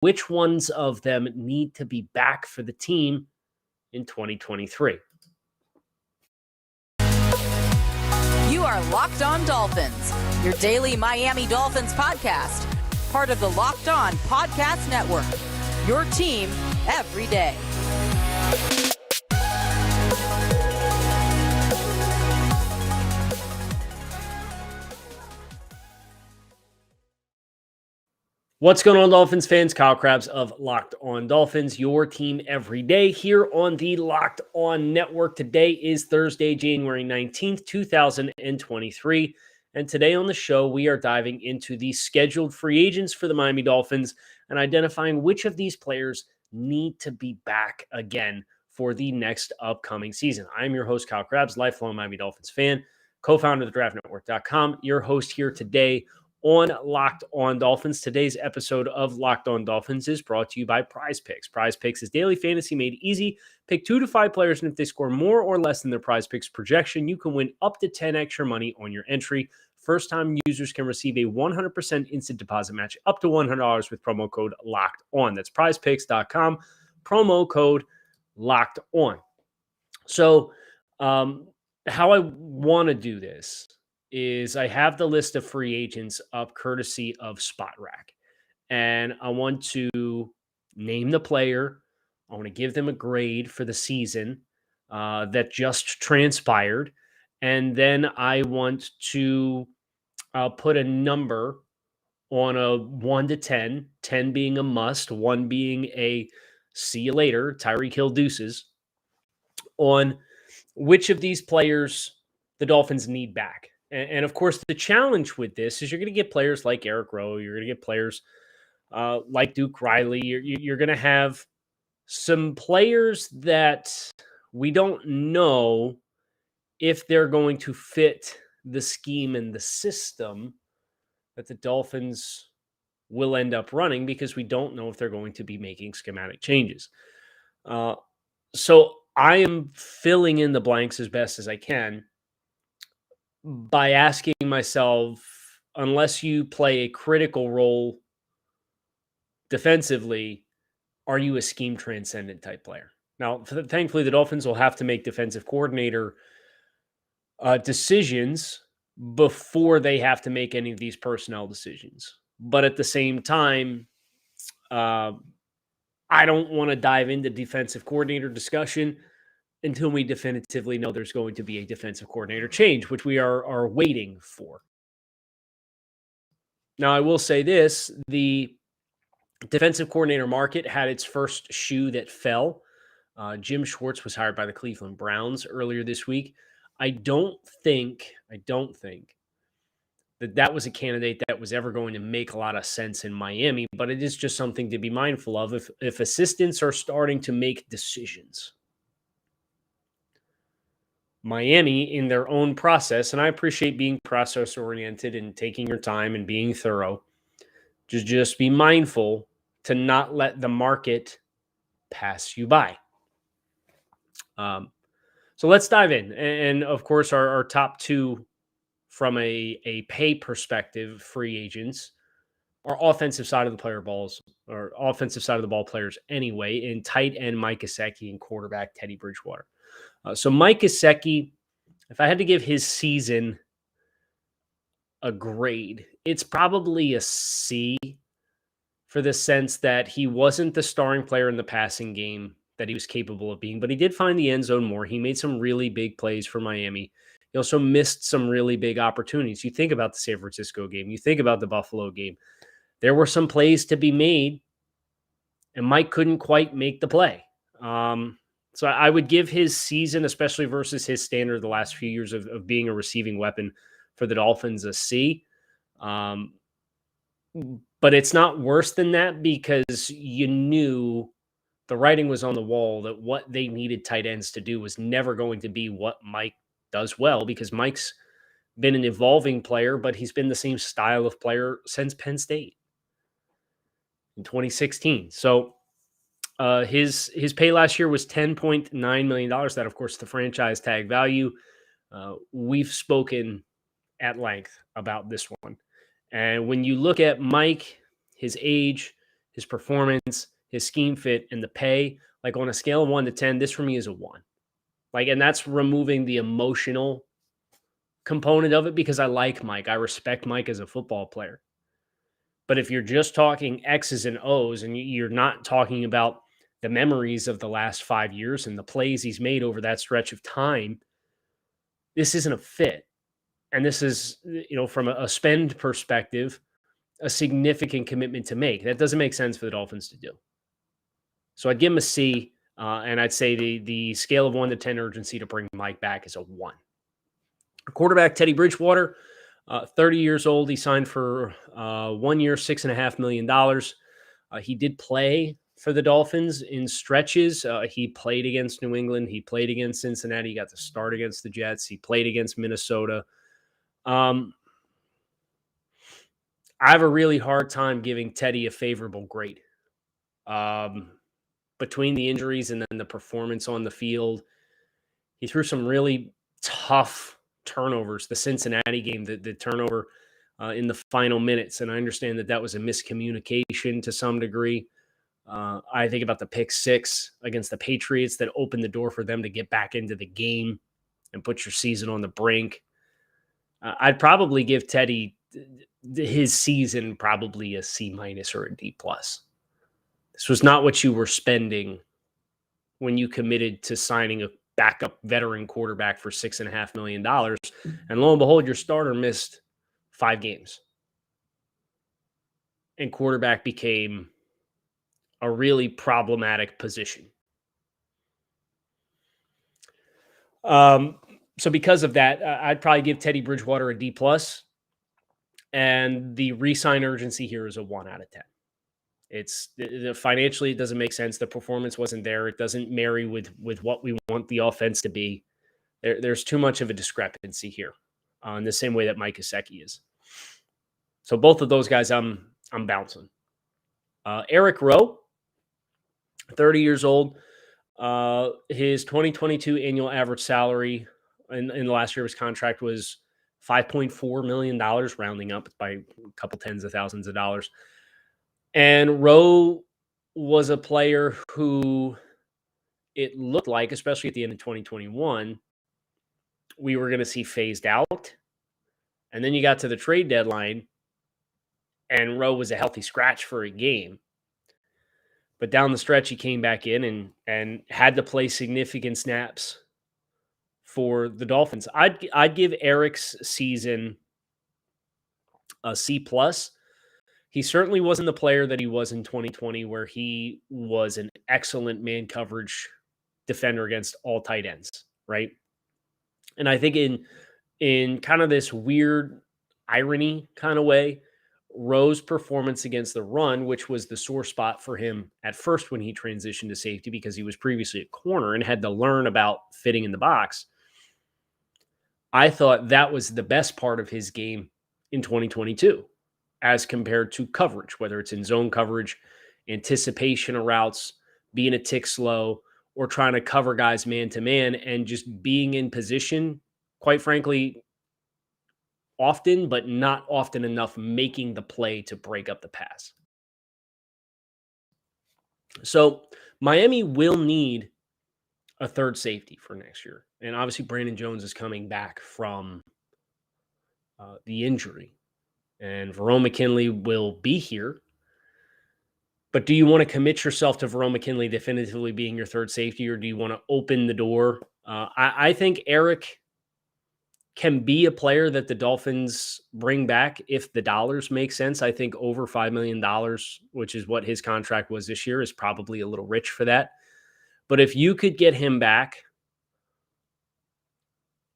which ones of them need to be back for the team in 2023. You are Locked On Dolphins, your daily Miami Dolphins podcast, part of the Locked On Podcast Network, your team every day. What's going on, Dolphins fans? Kyle Krabs of Locked On Dolphins, your team every day here on the Locked On Network. Today is Thursday, January 19th, 2023. And today on the show, we are diving into the scheduled free agents for the Miami Dolphins and identifying which of these players need to be back again for the next upcoming season. I'm your host, Kyle Krabs, lifelong Miami Dolphins fan, co-founder of thedraftnetwork.com, your host here today on Locked On Dolphins. Today's episode of Locked On Dolphins is brought to you by Prize Picks. Prize Picks is daily fantasy made easy. Pick 2 to 5 players, and if they score more or less than their Prize Picks projection, you can win up to 10 extra money on your entry. First-time users can receive a 100% instant deposit match up to $100 with promo code Locked On. That's prizepicks.com, promo code Locked On. So how I want to do this is I have the list of free agents up courtesy of Spot Rack. And I want to name the player. I want to give them a grade for the season that just transpired. And then I want to put a number on a 1 to 10, 10 being a must, 1 being a see you later, Tyreek Hill deuces, on which of these players the Dolphins need back. And of course, the challenge with this is you're going to get players like Eric Rowe. You're going to get players like Duke Riley. You're going to have some players that we don't know if they're going to fit the scheme and the system that the Dolphins will end up running because we don't know if they're going to be making schematic changes. So I am filling in the blanks as best as I can by asking myself, unless you play a critical role defensively, are you a scheme transcendent type player? Now, thankfully, the Dolphins will have to make defensive coordinator decisions before they have to make any of these personnel decisions. But at the same time, I don't want to dive into defensive coordinator discussion until we definitively know there's going to be a defensive coordinator change, which we are waiting for. Now, I will say this, the defensive coordinator market had its first shoe that fell. Jim Schwartz was hired by the Cleveland Browns earlier this week. I don't think that was a candidate that was ever going to make a lot of sense in Miami, but it is just something to be mindful of if assistants are starting to make decisions. Miami, in their own process, and I appreciate being process-oriented and taking your time and being thorough, just be mindful to not let the market pass you by. So let's dive in. And of course, our top 2 from a pay perspective, free agents, are offensive side of the player balls, or offensive side of the ball players anyway, in tight end Mike Gesicki and quarterback Teddy Bridgewater. So Mike Gesicki, if I had to give his season a grade, it's probably a C, for the sense that he wasn't the starring player in the passing game that he was capable of being, but he did find the end zone more. He made some really big plays for Miami. He also missed some really big opportunities. You think about the San Francisco game. You think about the Buffalo game. There were some plays to be made, and Mike couldn't quite make the play. So I would give his season, especially versus his standard the last few years of being a receiving weapon for the Dolphins, a C. But it's not worse than that because you knew the writing was on the wall that what they needed tight ends to do was never going to be what Mike does well, because Mike's been an evolving player, but he's been the same style of player since Penn State in 2016. So his pay last year was $10.9 million. That, of course, the franchise tag value. We've spoken at length about this one. And when you look at Mike, his age, his performance, his scheme fit, and the pay. Like on a scale of 1 to 10, this for me is a 1. Like, and that's removing the emotional component of it because I like Mike. I respect Mike as a football player. But if you're just talking X's and O's and you're not talking about the memories of the last 5 years and the plays he's made over that stretch of time, this isn't a fit. And this is, from a spend perspective, a significant commitment to make. That doesn't make sense for the Dolphins to do. So I'd give him a C, and I'd say the scale of 1 to 10 urgency to bring Mike back is a 1. Quarterback Teddy Bridgewater, 30 years old. He signed for 1 year, $6.5 million. He did play for the Dolphins in stretches. He played against New England. He played against Cincinnati. He got to start against the Jets. He played against Minnesota. I have a really hard time giving Teddy a favorable grade. Between the injuries and then the performance on the field, he threw some really tough turnovers. The Cincinnati game, the turnover in the final minutes, and I understand that was a miscommunication to some degree. I think about the pick 6 against the Patriots that opened the door for them to get back into the game and put your season on the brink. I'd probably give Teddy his season probably a C- or a D+. This was not what you were spending when you committed to signing a backup veteran quarterback for $6.5 million. And lo and behold, your starter missed 5 games. And quarterback became a really problematic position. So because of that, I'd probably give Teddy Bridgewater a D+. And the re-sign urgency here is a 1 out of 10. It's financially, it doesn't make sense. The performance wasn't there. It doesn't marry with what we want the offense to be. There's too much of a discrepancy here, in the same way that Mike Gesicki is. So both of those guys, I'm bouncing. Eric Rowe, 30 years old. His 2022 annual average salary in the last year of his contract was $5.4 million, rounding up by a couple tens of thousands of dollars. And Rowe was a player who it looked like, especially at the end of 2021, we were going to see phased out. And then you got to the trade deadline, and Rowe was a healthy scratch for a game. But down the stretch, he came back in and had to play significant snaps for the Dolphins. I'd give Eric's season a C+. He certainly wasn't the player that he was in 2020, where he was an excellent man coverage defender against all tight ends, right? And I think in kind of this weird irony kind of way, Rowe's performance against the run, which was the sore spot for him at first when he transitioned to safety because he was previously a corner and had to learn about fitting in the box, I thought that was the best part of his game in 2022 as compared to coverage, whether it's in zone coverage, anticipation of routes, being a tick slow, or trying to cover guys man-to-man and just being in position, quite frankly, often, but not often enough making the play to break up the pass. So Miami will need a third safety for next year. And obviously Brandon Jones is coming back from the injury. And Verone McKinley will be here. But do you want to commit yourself to Verone McKinley definitively being your third safety, or do you want to open the door? I think Eric can be a player that the Dolphins bring back if the dollars make sense. I think over $5 million, which is what his contract was this year, is probably a little rich for that. But if you could get him back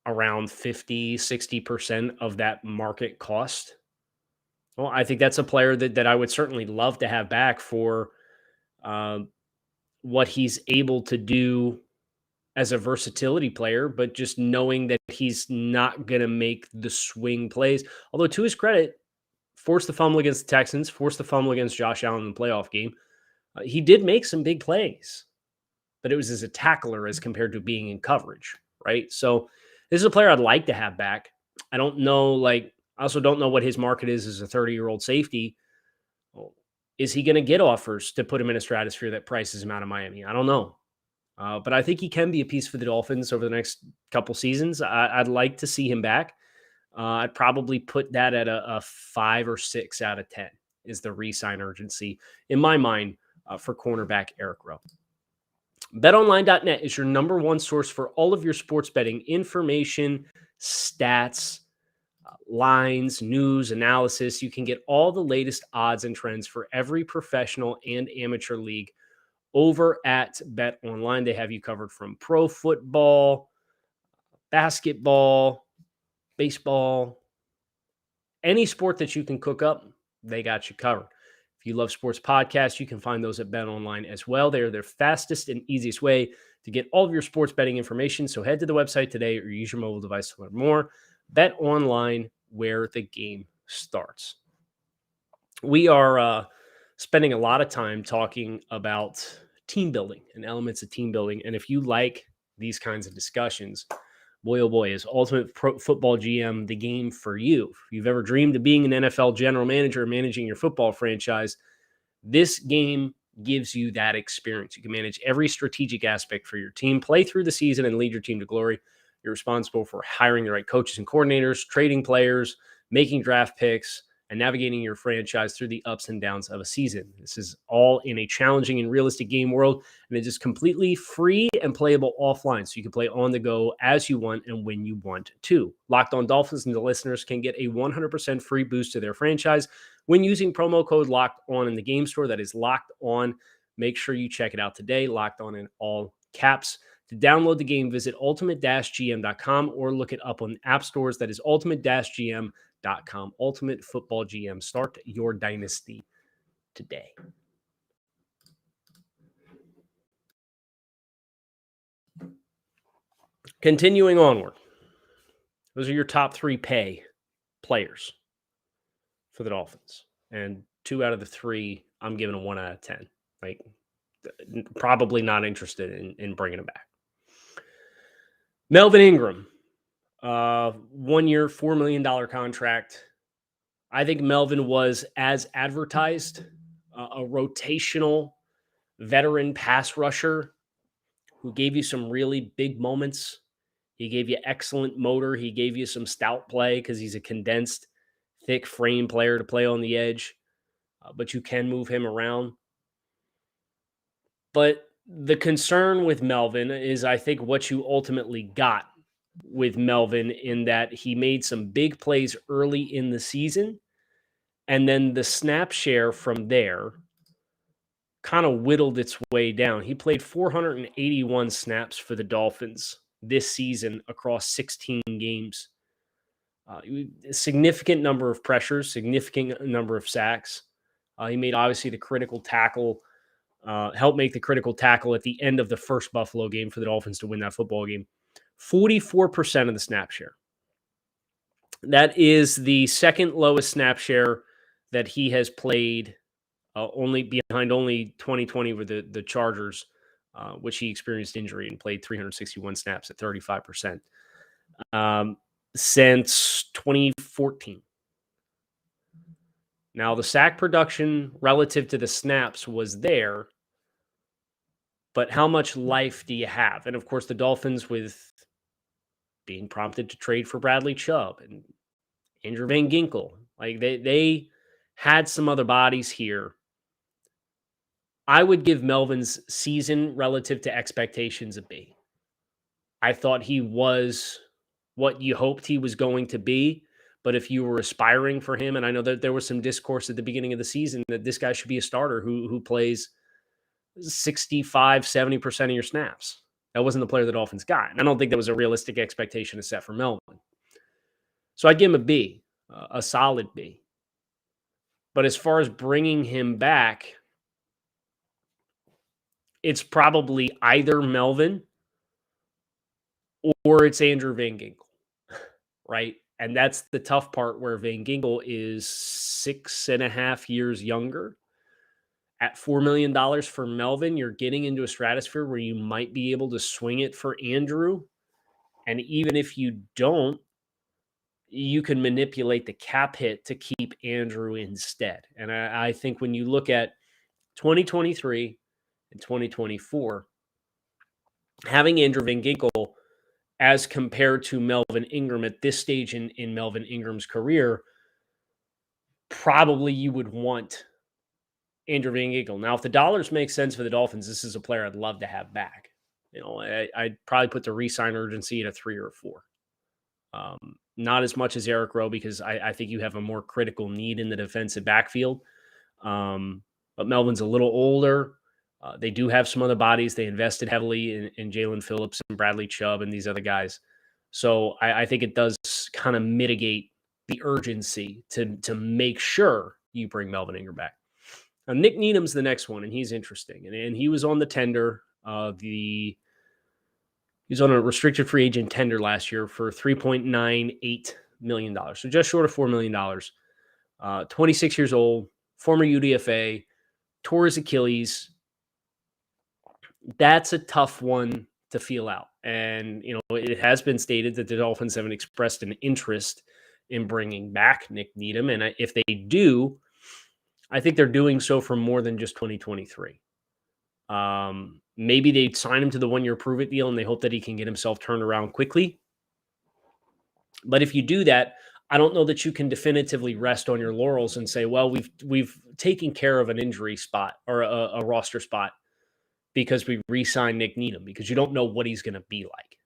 around 50, 60% of that market cost, well, I think that's a player that I would certainly love to have back for what he's able to do as a versatility player, but just knowing that he's not going to make the swing plays. Although to his credit, forced the fumble against the Texans, forced the fumble against Josh Allen in the playoff game. He did make some big plays, but it was as a tackler as compared to being in coverage, right? So this is a player I'd like to have back. I don't know, I also don't know what his market is as a 30-year-old safety. Is he going to get offers to put him in a stratosphere that prices him out of Miami? I don't know. But I think he can be a piece for the Dolphins over the next couple seasons. I'd like to see him back. I'd probably put that at a 5 or 6 out of 10 is the re-sign urgency in my mind for cornerback Eric Rowe. BetOnline.net is your number one source for all of your sports betting information, stats, lines, news, analysis. You can get all the latest odds and trends for every professional and amateur league over at BetOnline. They have you covered from pro football, basketball, baseball, any sport that you can cook up, they got you covered. If you love sports podcasts, you can find those at BetOnline as well. They are their fastest and easiest way to get all of your sports betting information. So head to the website today or use your mobile device to learn more. BetOnline, where the game starts. We are spending a lot of time talking about team building and elements of team building. And if you like these kinds of discussions, boy, oh boy, is Ultimate Football GM the game for you. If you've ever dreamed of being an NFL general manager or managing your football franchise, this game gives you that experience. You can manage every strategic aspect for your team, play through the season, and lead your team to glory. You're responsible for hiring the right coaches and coordinators, trading players, making draft picks, and navigating your franchise through the ups and downs of a season. This is all in a challenging and realistic game world, and it is completely free and playable offline, so you can play on the go as you want and when you want to. Locked On Dolphins and the listeners can get a 100% free boost to their franchise when using promo code Locked On in the game store. That is Locked On. Make sure you check it out today. Locked On in all caps. To download the game, visit ultimate-gm.com or look it up on app stores. That is ultimate-gm.com. Ultimate Football GM. Start your dynasty today. Continuing onward. Those are your top 3 pay players for the Dolphins. And 2 out of the 3, I'm giving a 1 out of 10. Like, probably not interested in bringing him back. Melvin Ingram. 1 year, $4 million contract. I think Melvin was, as advertised, a rotational veteran pass rusher who gave you some really big moments. He gave you excellent motor. He gave you some stout play because he's a condensed, thick frame player to play on the edge. But you can move him around. But the concern with Melvin is, I think, what you ultimately got with Melvin, in that he made some big plays early in the season, and then the snap share from there kind of whittled its way down. He played 481 snaps for the Dolphins this season across 16 games. A significant number of pressures, significant number of sacks. He made, obviously, the critical tackle, helped make the critical tackle at the end of the first Buffalo game for the Dolphins to win that football game. 44% of the snap share. That is the second lowest snap share that he has played, only behind 2020 with the Chargers, which he experienced injury and played 361 snaps at 35%, since 2014. Now, the sack production relative to the snaps was there, but how much life do you have? And, of course, the Dolphins, with being prompted to trade for Bradley Chubb and Andrew Van Ginkel, like they had some other bodies here. I would give Melvin's season relative to expectations a B. I thought he was what you hoped he was going to be, but if you were aspiring for him, and I know that there was some discourse at the beginning of the season that this guy should be a starter who plays 65, 70% of your snaps. That wasn't the player the Dolphins got. And I don't think that was a realistic expectation to set for Melvin. So I'd give him a B, a solid B. But as far as bringing him back, it's probably either Melvin or it's Andrew Van Ginkel, right? And that's the tough part, where Van Ginkel is 6.5 years younger. At $4 million for Melvin, you're getting into a stratosphere where you might be able to swing it for Andrew. And even if you don't, you can manipulate the cap hit to keep Andrew instead. And I think when you look at 2023 and 2024, having Andrew Van Ginkel as compared to Melvin Ingram at this stage in Melvin Ingram's career, probably you would want Andrew Van Ginkel. Now, if the dollars make sense for the Dolphins, this is a player I'd love to have back. I'd probably put the re-sign urgency at a 3 or a 4. Not as much as Eric Rowe, because I think you have a more critical need in the defensive backfield. But Melvin's a little older. They do have some other bodies. They invested heavily in Jalen Phillips and Bradley Chubb and these other guys. So I think it does kind of mitigate the urgency to make sure you bring Melvin Ingram back. Now, Nick Needham's the next one, and he's interesting. And he was on the tender. He was on a restricted free agent tender last year for $3.98 million. So just short of $4 million. 26 years old, former UDFA, tore his Achilles. That's a tough one to feel out. And, it has been stated that the Dolphins haven't expressed an interest in bringing back Nick Needham. And if they do, I think they're doing so for more than just 2023. Maybe they'd sign him to the 1-year prove-it deal and they hope that he can get himself turned around quickly. But if you do that, I don't know that you can definitively rest on your laurels and say, well, we've taken care of an injury spot or a roster spot because we re-signed Nick Needham, because you don't know what he's going to be like.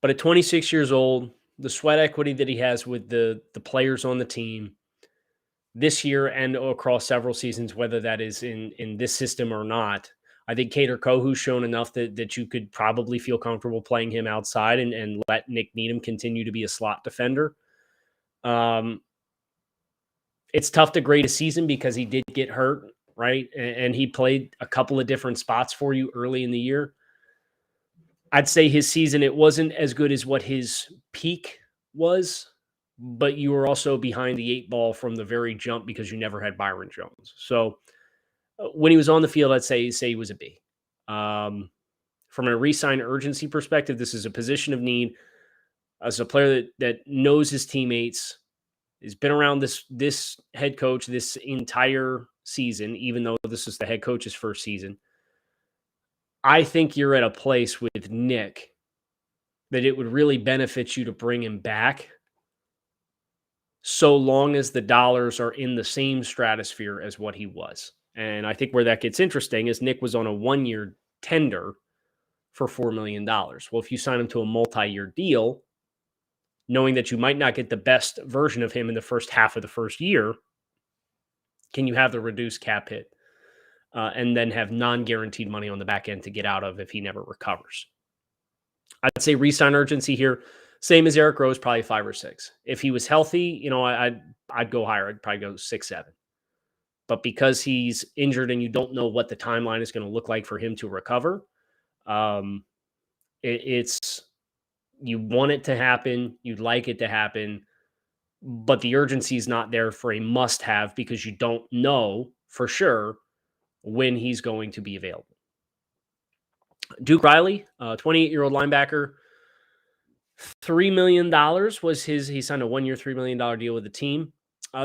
But at 26 years old, the sweat equity that he has with the players on the team this year and across several seasons, whether that is in this system or not, I think Kader Kohou's shown enough that you could probably feel comfortable playing him outside and let Nick Needham continue to be a slot defender. It's tough to grade a season because he did get hurt, right? And he played a couple of different spots for you early in the year. I'd say his season, it wasn't as good as what his peak was, but you were also behind the 8 ball from the very jump because you never had Byron Jones. So when he was on the field, I'd say he was a B. From a re-sign urgency perspective, this is a position of need. As a player that knows his teammates, has been around this head coach this entire season, even though this is the head coach's first season. I think you're at a place with Nick that it would really benefit you to bring him back, so long as the dollars are in the same stratosphere as what he was. And I think where that gets interesting is Nick was on a 1-year tender for $4 million. Well, if you sign him to a multi-year deal, knowing that you might not get the best version of him in the first half of the first year, can you have the reduced cap hit and then have non-guaranteed money on the back end to get out of if he never recovers? I'd say re-sign urgency here, same as Eric Rowe, probably 5 or 6. If he was healthy, I'd go higher. I'd probably go 6, 7. But because he's injured and you don't know what the timeline is going to look like for him to recover, it's you want it to happen, you'd like it to happen, but the urgency is not there for a must-have because you don't know for sure when he's going to be available. Duke Riley, 28-year-old linebacker, $3 million was he signed a 1-year, $3 million deal with the team.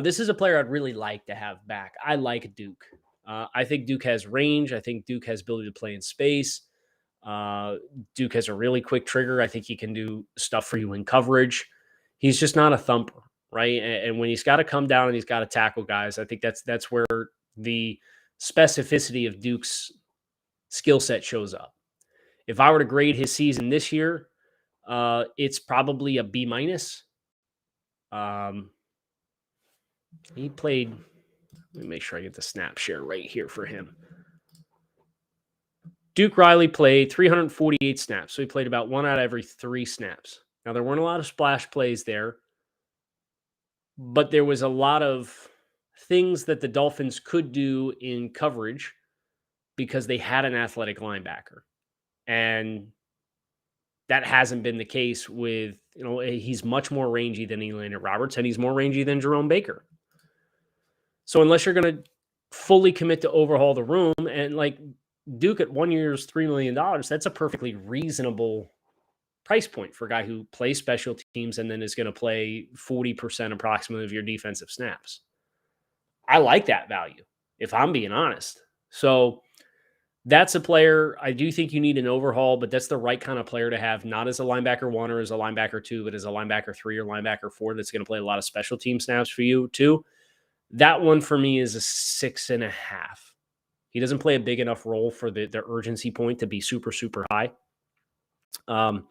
This is a player I'd really like to have back. I like Duke. I think Duke has range. I think Duke has ability to play in space. Duke has a really quick trigger. I think he can do stuff for you in coverage. He's just not a thumper, right? And when he's got to come down and he's got to tackle guys, I think that's where the specificity of Duke's skill set shows up. If I were to grade his season this year, it's probably a B-. He played, let me make sure I get the snap share right here for him. Duke Riley played 348 snaps, so he played about 1 out of every 3 snaps. Now, there weren't a lot of splash plays there, but there was a lot of things that the Dolphins could do in coverage because they had an athletic linebacker. And that hasn't been the case with, he's much more rangy than Elandon Roberts, and he's more rangy than Jerome Baker. So unless you're going to fully commit to overhaul the room, and Duke at 1 year's $3 million, that's a perfectly reasonable price point for a guy who plays special teams and then is going to play 40% approximately of your defensive snaps. I like that value, if I'm being honest. So that's a player. I do think you need an overhaul, but that's the right kind of player to have, not as a linebacker 1 or as a linebacker 2, but as a linebacker 3 or linebacker 4 that's going to play a lot of special team snaps for you too. That one for me is a 6.5. He doesn't play a big enough role for the urgency point to be super, super high. I'm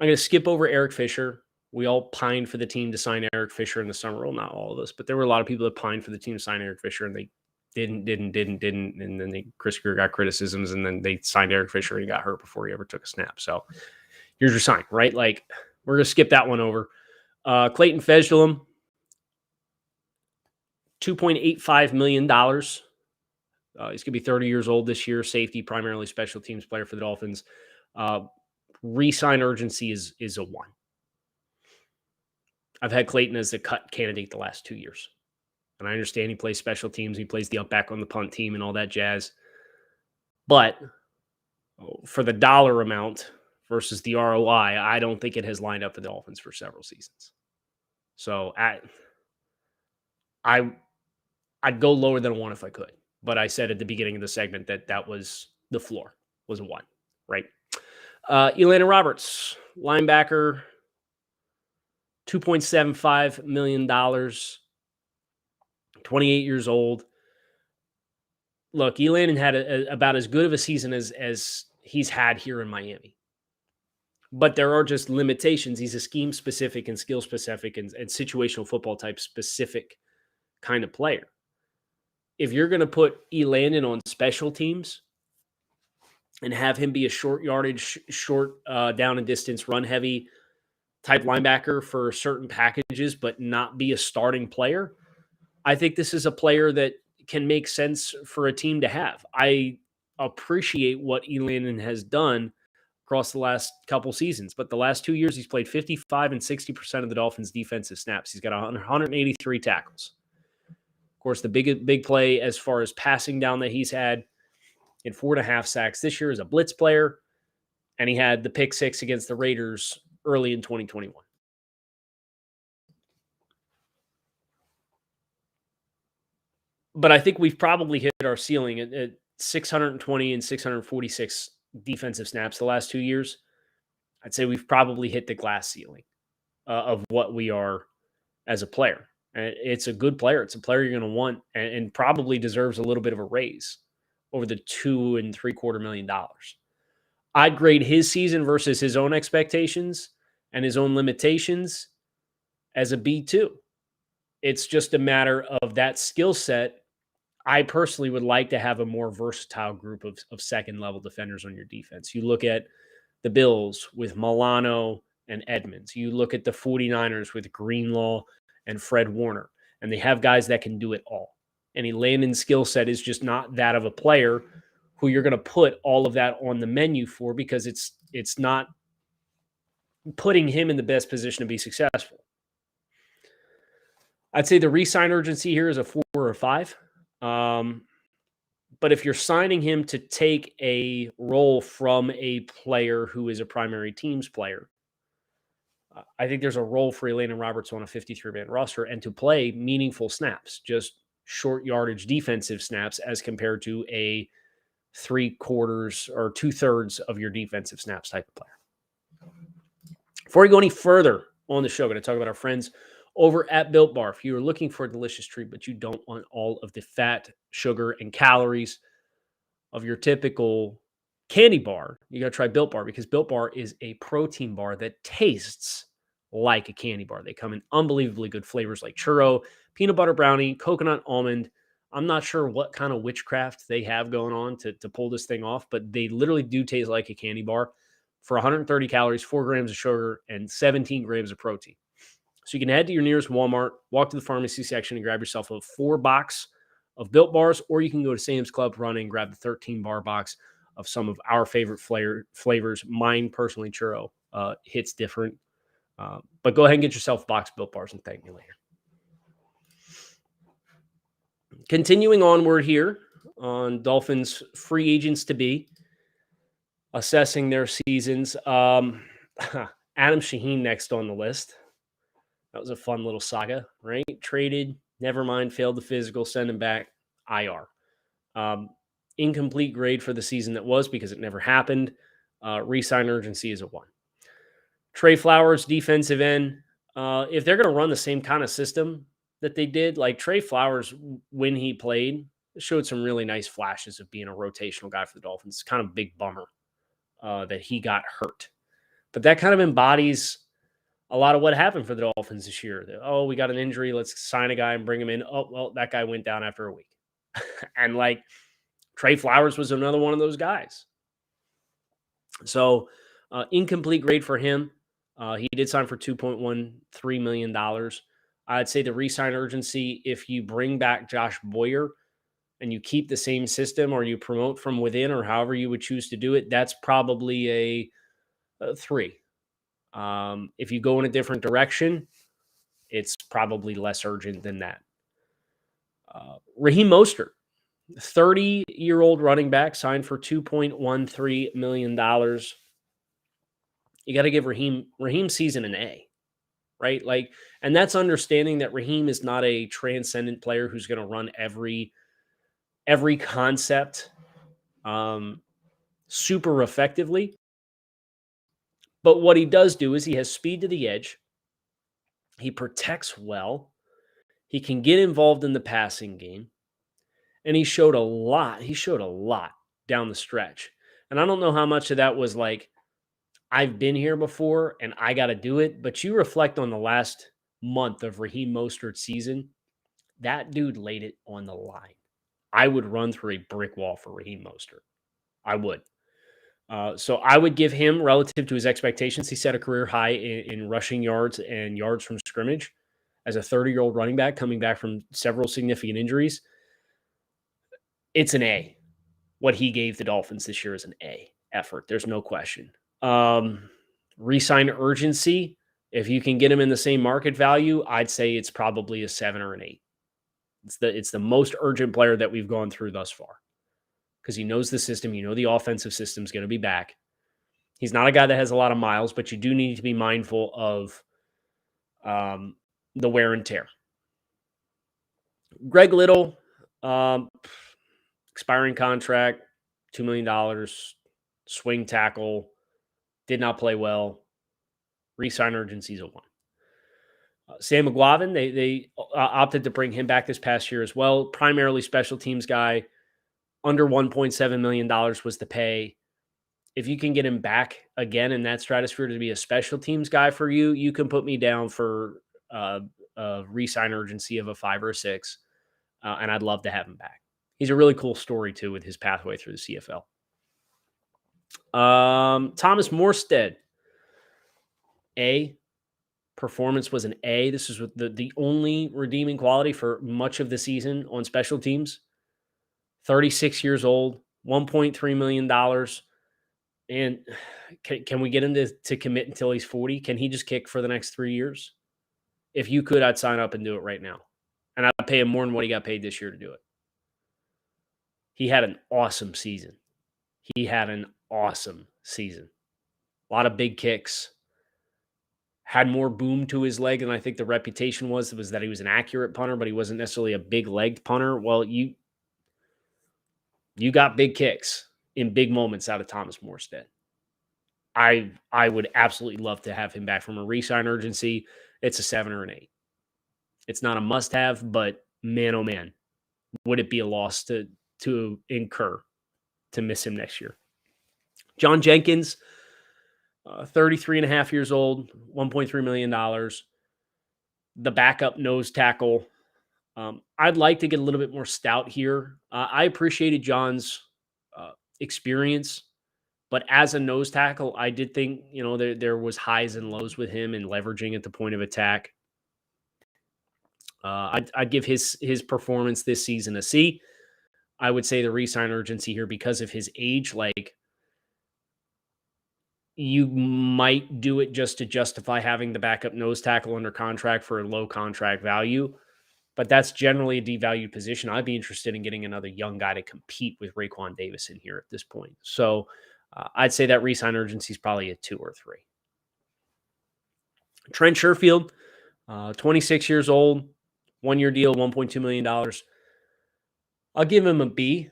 going to skip over Eric Fisher. We all pined for the team to sign Eric Fisher in the summer. Well, not all of us, but there were a lot of people that pined for the team to sign Eric Fisher, and they didn't. And then Chris Greer got criticisms, and then they signed Eric Fisher and he got hurt before he ever took a snap. So here's your sign, right? Like, we're going to skip that one over. Clayton Fejedelem, $2.85 million. He's going to be 30 years old this year, safety, primarily special teams player for the Dolphins. Resign urgency is a 1. I've had Clayton as a cut candidate the last 2 years. And I understand he plays special teams. He plays the up back on the punt team and all that jazz. But for the dollar amount versus the ROI, I don't think it has lined up for the Dolphins for several seasons. So I'd go lower than a 1 if I could. But I said at the beginning of the segment that was the floor, was a 1, right? Elandon Roberts, linebacker, $2.75 million, 28 years old. Look, Elandon had about as good of a season as he's had here in Miami. But there are just limitations. He's a scheme-specific and skill-specific and situational football type specific kind of player. If you're going to put Elandon on special teams and have him be a short yardage, short down and distance, run heavy type linebacker for certain packages, but not be a starting player, I think this is a player that can make sense for a team to have. I appreciate what Elandon has done across the last couple seasons, but the last 2 years he's played 55 and 60% of the Dolphins' defensive snaps. He's got 183 tackles. Of course, the big play as far as passing down that he's had in 4.5 sacks this year as a blitz player, and he had the pick 6 against the Raiders early in 2021. But I think we've probably hit our ceiling at 620 and 646 defensive snaps the last 2 years. I'd say we've probably hit the glass ceiling of what we are as a player. And it's a good player. It's a player you're going to want and probably deserves a little bit of a raise over the $2.75 million. I'd grade his season versus his own expectations and his own limitations as a B2. It's just a matter of that skill set. I personally would like to have a more versatile group of second-level defenders on your defense. You look at the Bills with Milano and Edmonds. You look at the 49ers with Greenlaw and Fred Warner, and they have guys that can do it all. And Elandon's skill set is just not that of a player who you're going to put all of that on the menu for, because it's not putting him in the best position to be successful. I'd say the re-sign urgency here is a 4 or a 5. But if you're signing him to take a role from a player who is a primary teams player, I think there's a role for Elandon Roberts on a 53-man roster and to play meaningful snaps, just short yardage defensive snaps as compared to a 3/4 or 2/3 of your defensive snaps type of player. Before we go any further on the show, I'm going to talk about our friends over at Built Bar. If you're looking for a delicious treat, but you don't want all of the fat, sugar, and calories of your typical candy bar, you got to try Built Bar, because Built Bar is a protein bar that tastes like a candy bar. They come in unbelievably good flavors like churro, peanut butter brownie, coconut almond. I'm not sure what kind of witchcraft they have going on to pull this thing off, but they literally do taste like a candy bar for 130 calories, 4 grams of sugar, and 17 grams of protein. So you can head to your nearest Walmart, walk to the pharmacy section, and grab yourself a 4-box of Built Bars, or you can go to Sam's Club, run and grab the 13-bar box of some of our favorite flavors. Mine, personally, churro, hits different. But go ahead and get yourself a box of Built Bars and thank me later. Continuing onward here, on Dolphins free agents to be, assessing their seasons. Adam Shaheen next on the list. That was a fun little saga, right? Traded, never mind, failed the physical, send him back, IR. Incomplete grade for the season that was because it never happened. Resign urgency is a 1. Trey Flowers, defensive end. If they're going to run the same kind of system that they did, like Trey Flowers, when he played, showed some really nice flashes of being a rotational guy for the Dolphins. It's kind of a big bummer that he got hurt. But that kind of embodies a lot of what happened for the Dolphins this year. Oh, we got an injury. Let's sign a guy and bring him in. Oh, well, that guy went down after a week. And like Trey Flowers was another one of those guys. So incomplete grade for him. He did sign for $2.13 million. I'd say the re-sign urgency, if you bring back Josh Boyer and you keep the same system or you promote from within or however you would choose to do it, that's probably a 3. If you go in a different direction, it's probably less urgent than that. Raheem Mostert, 30-year-old running back, signed for $2.13 million. You got to give Raheem's season an A, right? Like, and that's understanding that Raheem is not a transcendent player who's going to run every concept super effectively. But what he does do is he has speed to the edge. He protects well. He can get involved in the passing game. And he showed a lot. He showed a lot down the stretch. And I don't know how much of that was like, I've been here before and I got to do it. But you reflect on the last month of Raheem Mostert's season, that dude laid it on the line. I would run through a brick wall for Raheem Mostert. I would. So I would give him, relative to his expectations, he set a career high in rushing yards and yards from scrimmage as a 30-year-old running back coming back from several significant injuries. It's an A. What he gave the Dolphins this year is an A effort. There's no question. Resign urgency, if you can get him in the same market value, I'd say it's probably a 7 or an 8. It's the most urgent player that we've gone through thus far because he knows the system. You know the offensive system's going to be back. He's not a guy that has a lot of miles, but you do need to be mindful of the wear and tear. Greg Little, expiring contract, $2 million, swing tackle, did not play well. Resign urgency is a 1. Sam McGlavin, they opted to bring him back this past year as well. Primarily special teams guy. Under $1.7 million was the pay. If you can get him back again in that stratosphere to be a special teams guy for you, you can put me down for a re-sign urgency of a 5 or a 6. And I'd love to have him back. He's a really cool story, too, with his pathway through the CFL. Thomas Morstead, A. Performance was an A. This is the only redeeming quality for much of the season on special teams. 36 years old, $1.3 million. And can we get him to commit until he's 40? Can he just kick for the next 3 years? If you could, I'd sign up and do it right now. And I'd pay him more than what he got paid this year to do it. He had an awesome season. A lot of big kicks. Had more boom to his leg than I think the reputation was that he was an accurate punter, but he wasn't necessarily a big-legged punter. Well, you got big kicks in big moments out of Thomas Morstead. I would absolutely love to have him back from a re-sign urgency. It's a 7 or an 8. It's not a must-have, but man, oh man, would it be a loss to incur to miss him next year. John Jenkins, 33 and a half years old, $1.3 million. The backup nose tackle. I'd like to get a little bit more stout here. I appreciated John's experience, but as a nose tackle, I did think, there was highs and lows with him and leveraging at the point of attack. I'd give his performance this season a C. I would say the re-sign urgency here because of his age, like you might do it just to justify having the backup nose tackle under contract for a low contract value. but that's generally a devalued position. I'd be interested in getting another young guy to compete with Raekwon Davis in here at this point. So I'd say that re-sign urgency is probably a 2 or 3. Trent Sherfield, 26 years old, 1-year deal, $1.2 million. I'll give him a B.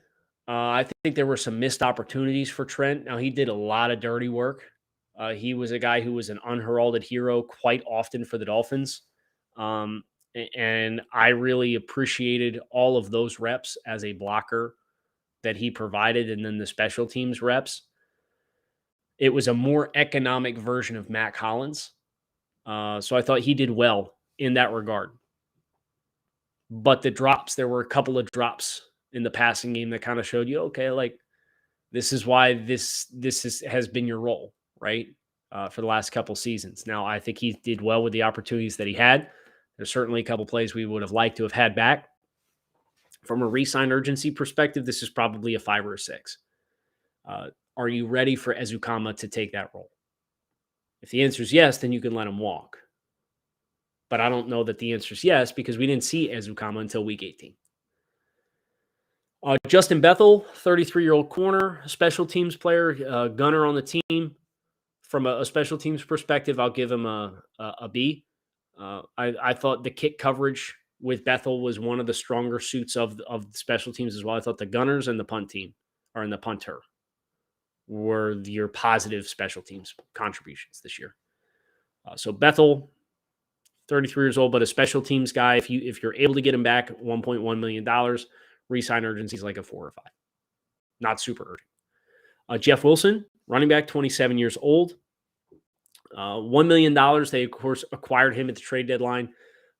I think there were some missed opportunities for Trent. Now, he did a lot of dirty work. He was a guy who was an unheralded hero quite often for the Dolphins. And I really appreciated all of those reps as a blocker that he provided, and then the special teams reps. It was a more economic version of Matt Collins. So I thought he did well in that regard. But the drops, there were a couple of drops in the passing game that kind of showed you, okay, like this is why this has been your role, right? For the last couple seasons. Now, I think he did well with the opportunities that he had. There's certainly a couple plays we would have liked to have had back. From a re-sign urgency perspective, this is probably a 5 or a 6. Are you ready for Ezukama to take that role? If the answer is yes, then you can let him walk. But I don't know that the answer is yes because we didn't see Ezukama until week 18. Justin Bethel, 33-year-old corner, special teams player, gunner on the team. From a special teams perspective, I'll give him a B. I thought the kick coverage with Bethel was one of the stronger suits of the special teams as well. I thought the gunners and the punt team, or in the punter, were your positive special teams contributions this year. So Bethel, 33 years old, but a special teams guy. If you're able to get him back, $1.1 million, re-sign urgency is like a 4 or 5. Not super urgent. Jeff Wilson, running back, 27 years old. $1 million. They, of course, acquired him at the trade deadline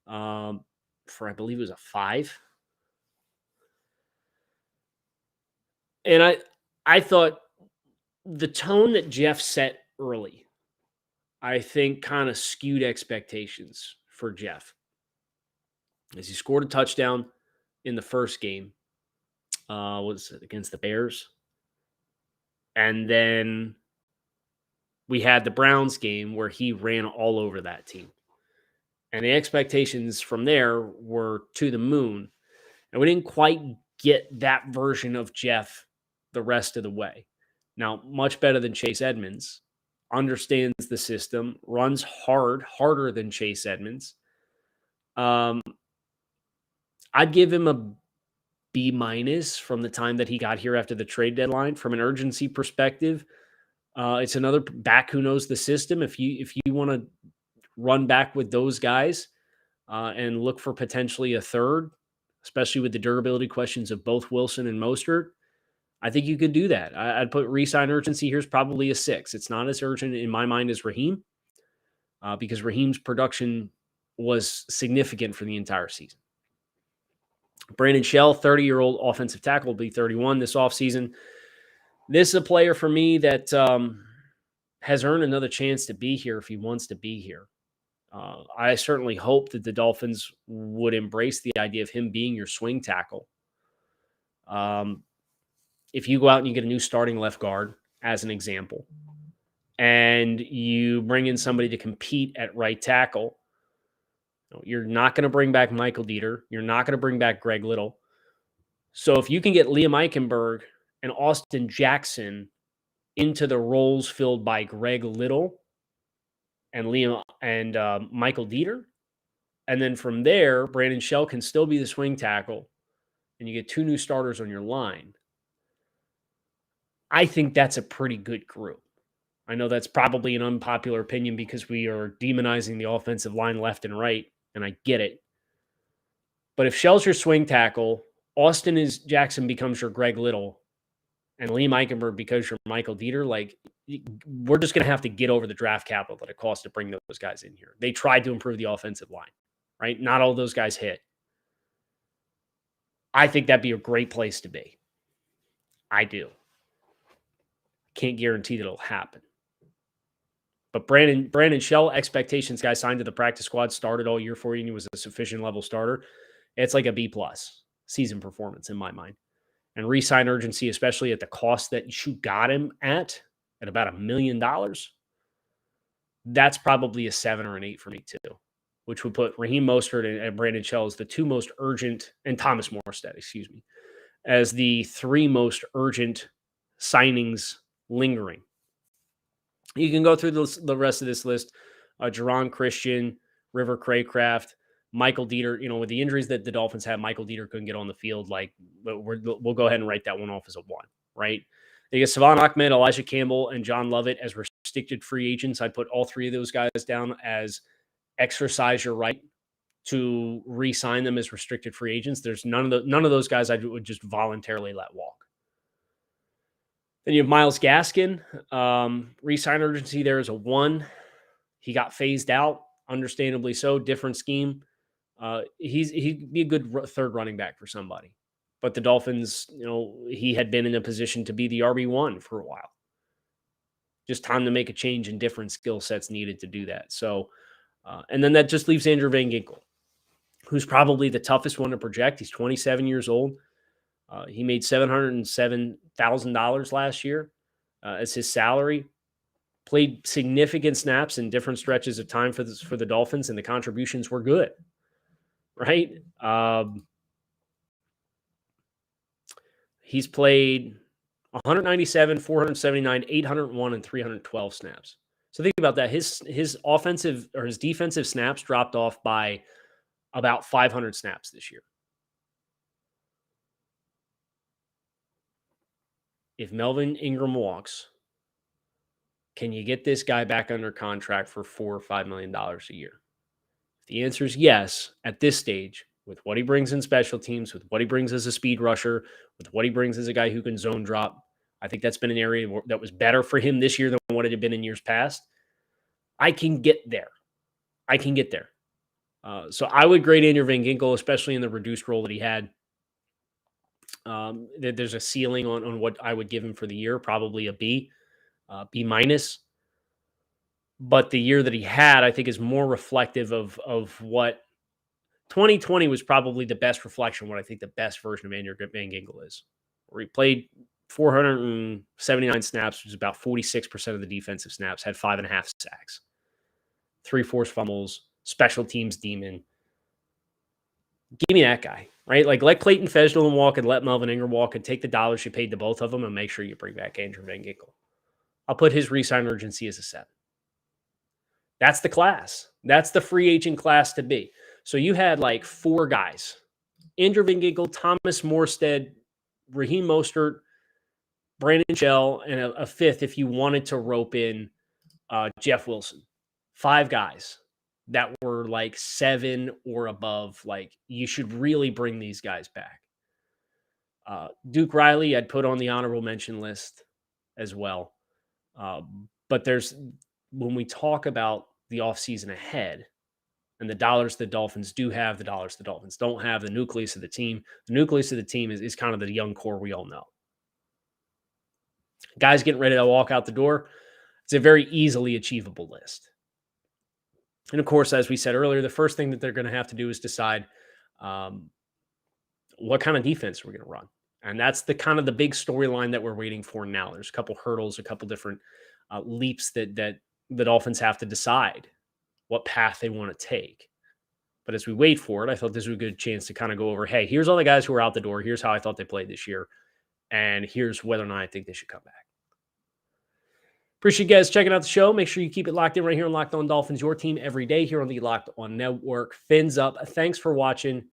for, I believe it was a 5. And I thought the tone that Jeff set early, I think, kind of skewed expectations for Jeff. As he scored a touchdown in the first game, was it against the Bears? And then we had the Browns game where he ran all over that team. And the expectations from there were to the moon. And we didn't quite get that version of Jeff the rest of the way. Now, much better than Chase Edmonds, understands the system, runs harder than Chase Edmonds. I'd give him a B- from the time that he got here after the trade deadline. From an urgency perspective, it's another back who knows the system. If you want to run back with those guys and look for potentially a third, especially with the durability questions of both Wilson and Mostert, I think you could do that. I'd put re-sign urgency here is probably a 6. It's not as urgent in my mind as Raheem because Raheem's production was significant for the entire season. Brandon Shell, 30-year-old offensive tackle, will be 31 this offseason. This is a player for me that has earned another chance to be here if he wants to be here. I certainly hope that the Dolphins would embrace the idea of him being your swing tackle. If you go out and you get a new starting left guard, as an example, and you bring in somebody to compete at right tackle, you're not going to bring back Michael Dieter. You're not going to bring back Greg Little. So if you can get Liam Eichenberg and Austin Jackson into the roles filled by Greg Little and Michael Dieter, and then from there, Brandon Shell can still be the swing tackle, and you get 2 new starters on your line, I think that's a pretty good group. I know that's probably an unpopular opinion because we are demonizing the offensive line left and right, and I get it. But if Shell's your swing tackle, Austin Jackson becomes your Greg Little, and Liam Eichenberg becomes your Michael Dieter, like, we're just going to have to get over the draft capital that it costs to bring those guys in here. They tried to improve the offensive line, right? Not all those guys hit. I think that'd be a great place to be. I do. Can't guarantee that it'll happen. But Brandon Shell, expectations guy signed to the practice squad, started all year for you, and he was a sufficient level starter. It's like a B+ season performance in my mind. And re-sign urgency, especially at the cost that you got him at about $1 million, that's probably a 7 or an 8 for me too. which would put Raheem Mostert and Brandon Shell as the two most urgent, and Thomas Morstead, excuse me, as the three most urgent signings lingering. You can go through the rest of this list. Jerron Christian, River Craycraft, Michael Dieter. With the injuries that the Dolphins had, Michael Dieter couldn't get on the field. We'll go ahead and write that one off as a one, right? You get Savon Ahmed, Elijah Campbell, and John Lovett as restricted free agents. I'd put all three of those guys down as exercise your right to re-sign them as restricted free agents. There's none of those guys I would just voluntarily let walk. Then you have Myles Gaskin. Re-sign urgency there is a 1. He got phased out, understandably so. Different scheme. He'd be a good third running back for somebody. But the Dolphins, he had been in a position to be the RB1 for a while. Just time to make a change, and different skill sets needed to do that. So, and then that just leaves Andrew Van Ginkel, who's probably the toughest one to project. He's 27 years old. He made $707,000 last year as his salary. Played significant snaps in different stretches of time for the Dolphins, and the contributions were good, right? He's played 197, 479, 801, and 312 snaps. So think about that. His offensive or his defensive snaps dropped off by about 500 snaps this year. If Melvin Ingram walks, can you get this guy back under contract for $4 or $5 million a year? If the answer is yes, at this stage, with what he brings in special teams, with what he brings as a speed rusher, with what he brings as a guy who can zone drop, I think that's been an area that was better for him this year than what it had been in years past. I can get there. So I would grade Andrew Van Ginkel, especially in the reduced role that he had. There's a ceiling on what I would give him for the year, probably a B. B minus. But the year that he had, I think, is more reflective of what 2020 was. Probably the best reflection of what I think the best version of Andrew Van Ginkel is, where he played 479 snaps, which is about 46% of the defensive snaps, had 5.5 sacks, 3 forced fumbles, special teams demon. Give me that guy, right? Let Clayton Fejedelem walk and let Melvin Ingram walk, and take the dollars you paid to both of them and make sure you bring back Andrew Van Ginkel. I'll put his re-sign urgency as a 7. That's the class. That's the free agent class to be. So you had 4 guys: Andrew Van Ginkel, Thomas Morstead, Raheem Mostert, Brandon Shell, and a 5th if you wanted to rope in Jeff Wilson. 5 guys that were 7 or above. You should really bring these guys back. Duke Riley, I'd put on the honorable mention list as well. But when we talk about the offseason ahead and the dollars the Dolphins do have, the dollars the Dolphins don't have, the nucleus of the team is kind of the young core we all know. Guys getting ready to walk out the door, it's a very easily achievable list. And of course, as we said earlier, the first thing that they're going to have to do is decide what kind of defense we're going to run. And that's the big storyline that we're waiting for now. There's a couple hurdles, a couple different leaps that the Dolphins have to decide what path they want to take. But as we wait for it, I thought this was a good chance to kind of go over, hey, here's all the guys who are out the door. Here's how I thought they played this year. And here's whether or not I think they should come back. Appreciate you guys checking out the show. Make sure you keep it locked in right here on Locked On Dolphins, your team every day here on the Locked On Network. Fins up. Thanks for watching.